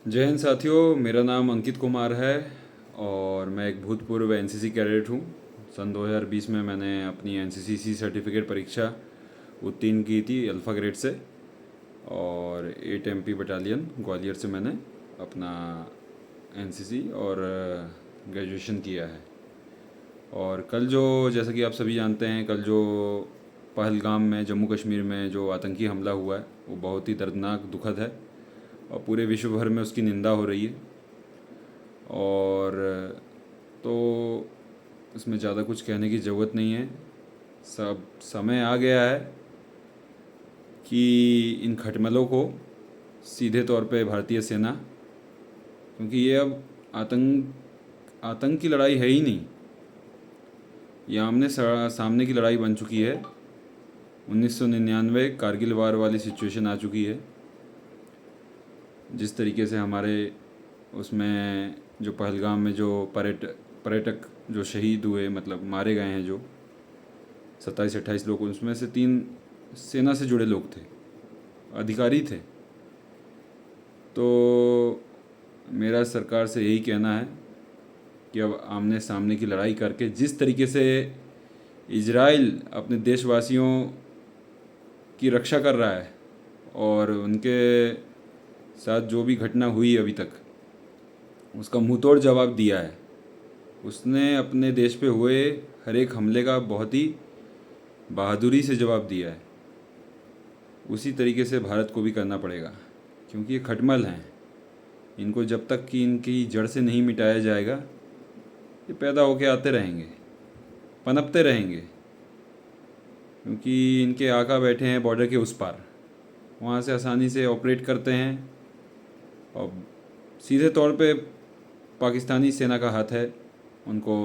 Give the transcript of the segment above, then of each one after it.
जय हिंद साथियों, मेरा नाम अंकित कुमार है और मैं एक भूतपूर्व एनसीसी कैडेट हूँ। सन 2020 में मैंने अपनी एनसीसी सर्टिफिकेट परीक्षा उत्तीर्ण की थी अल्फ़ा ग्रेड से, और 8 एमपी बटालियन ग्वालियर से मैंने अपना एनसीसी और ग्रेजुएशन किया है। और कल जो, जैसा कि आप सभी जानते हैं, कल जो पहलगाम में जम्मू कश्मीर में जो आतंकी हमला हुआ है वो बहुत ही दर्दनाक, दुखद है और पूरे विश्व भर में उसकी निंदा हो रही है। और तो इसमें ज़्यादा कुछ कहने की ज़रूरत नहीं है। सब समय आ गया है कि इन खटमलों को सीधे तौर पे भारतीय सेना, क्योंकि ये अब आतंक की लड़ाई है ही नहीं, ये आमने सामने की लड़ाई बन चुकी है। 1999 कारगिल वार वाली सिचुएशन आ चुकी है। जिस तरीके से हमारे उसमें जो पहलगाम में जो पर्यटक जो शहीद हुए, मतलब मारे गए हैं, जो 27-28 लोग, उसमें से 3 सेना से जुड़े लोग थे, अधिकारी थे। तो मेरा सरकार से यही कहना है कि अब आमने सामने की लड़ाई करके, जिस तरीके से इजराइल अपने देशवासियों की रक्षा कर रहा है और उनके साथ जो भी घटना हुई अभी तक, उसका मुंहतोड़ जवाब दिया है। उसने अपने देश पे हुए हर एक हमले का बहुत ही बहादुरी से जवाब दिया है। उसी तरीके से भारत को भी करना पड़ेगा, क्योंकि ये खटमल हैं। इनको जब तक कि इनकी जड़ से नहीं मिटाया जाएगा, ये पैदा होके आते रहेंगे, पनपते रहेंगे, क्योंकि इनके आका बैठे हैं बॉर्डर के उस पार, वहाँ से आसानी से ऑपरेट करते हैं और सीधे तौर पे पाकिस्तानी सेना का हाथ है उनको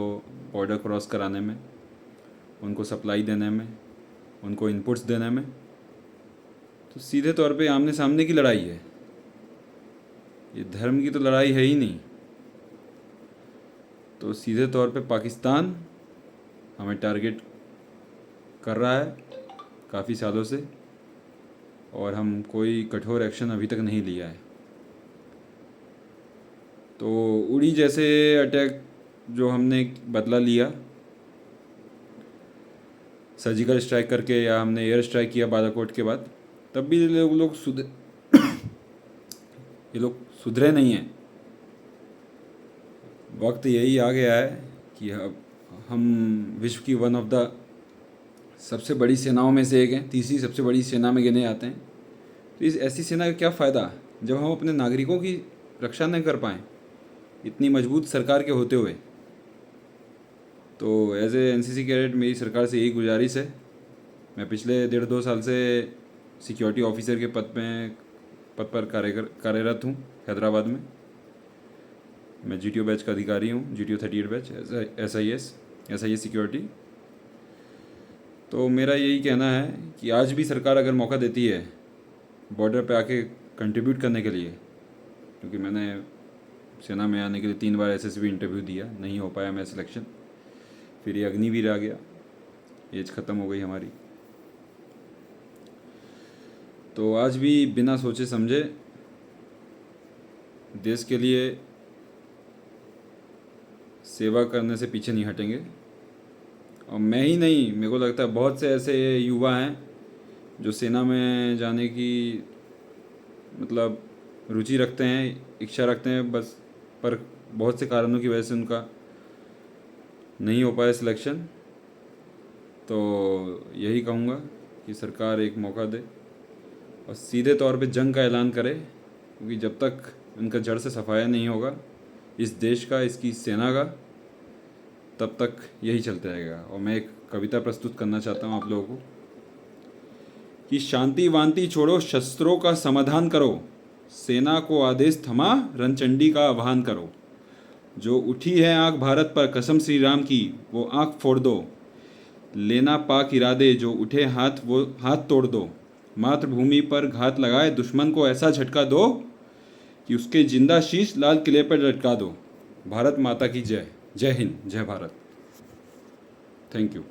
बॉर्डर क्रॉस कराने में, उनको सप्लाई देने में, उनको इनपुट्स देने में। तो सीधे तौर पे आमने सामने की लड़ाई है, ये धर्म की तो लड़ाई है ही नहीं। तो सीधे तौर पे पाकिस्तान हमें टारगेट कर रहा है काफ़ी सालों से, और हम कोई कठोर एक्शन अभी तक नहीं लिया है। तो उड़ी जैसे अटैक जो हमने बदला लिया, सर्जिकल स्ट्राइक करके, या हमने एयर स्ट्राइक किया बालाकोट के बाद, तब भी ये लोग सुधरे नहीं हैं। वक्त यही आ गया है कि अब हम विश्व की वन ऑफ द सबसे बड़ी सेनाओं में से एक हैं, तीसरी सबसे बड़ी सेना में गिने जाते हैं। तो इस ऐसी सेना का क्या फ़ायदा जब हम अपने नागरिकों की रक्षा नहीं कर पाएँ, इतनी मजबूत सरकार के होते हुए। तो एज ए एनसीसी कैडेट मेरी सरकार से यही गुजारिश है। मैं पिछले 1.5-2 साल से सिक्योरिटी ऑफिसर के पद पर कार्यरत हूँ हैदराबाद में। मैं GTO बैच का अधिकारी हूँ, GTO 38 बैच, SIS सिक्योरिटी। तो मेरा यही कहना है कि आज भी सरकार अगर मौका देती है बॉर्डर पे आके कंट्रीब्यूट करने के लिए, क्योंकि मैंने सेना में आने के लिए 3 बार SSB इंटरव्यू दिया, नहीं हो पाया मैं सिलेक्शन, फिर ये अग्निवीर आ गया, एज ख़त्म हो गई हमारी। तो आज भी बिना सोचे समझे देश के लिए सेवा करने से पीछे नहीं हटेंगे। और मैं ही नहीं, मेरे को लगता है बहुत से ऐसे युवा हैं जो सेना में जाने की मतलब रुचि रखते हैं, इच्छा रखते हैं बस, पर बहुत से कारणों की वजह से उनका नहीं हो पाया सिलेक्शन। तो यही कहूँगा कि सरकार एक मौका दे और सीधे तौर पे जंग का ऐलान करे, क्योंकि जब तक उनका जड़ से सफाया नहीं होगा इस देश का, इसकी सेना का, तब तक यही चलता रहेगा। और मैं एक कविता प्रस्तुत करना चाहता हूँ आप लोगों को कि शांति वांति छोड़ो, शस्त्रों का समाधान करो, सेना को आदेश थमा, रणचंडी का आह्वान करो। जो उठी है आँख भारत पर, कसम श्री राम की, वो आँख फोड़ दो। लेना पाक इरादे, जो उठे हाथ वो हाथ तोड़ दो। मातृभूमि पर घात लगाए, दुश्मन को ऐसा झटका दो कि उसके जिंदा शीश लाल किले पर लटका दो। भारत माता की जय। जय हिंद, जय भारत। Thank you.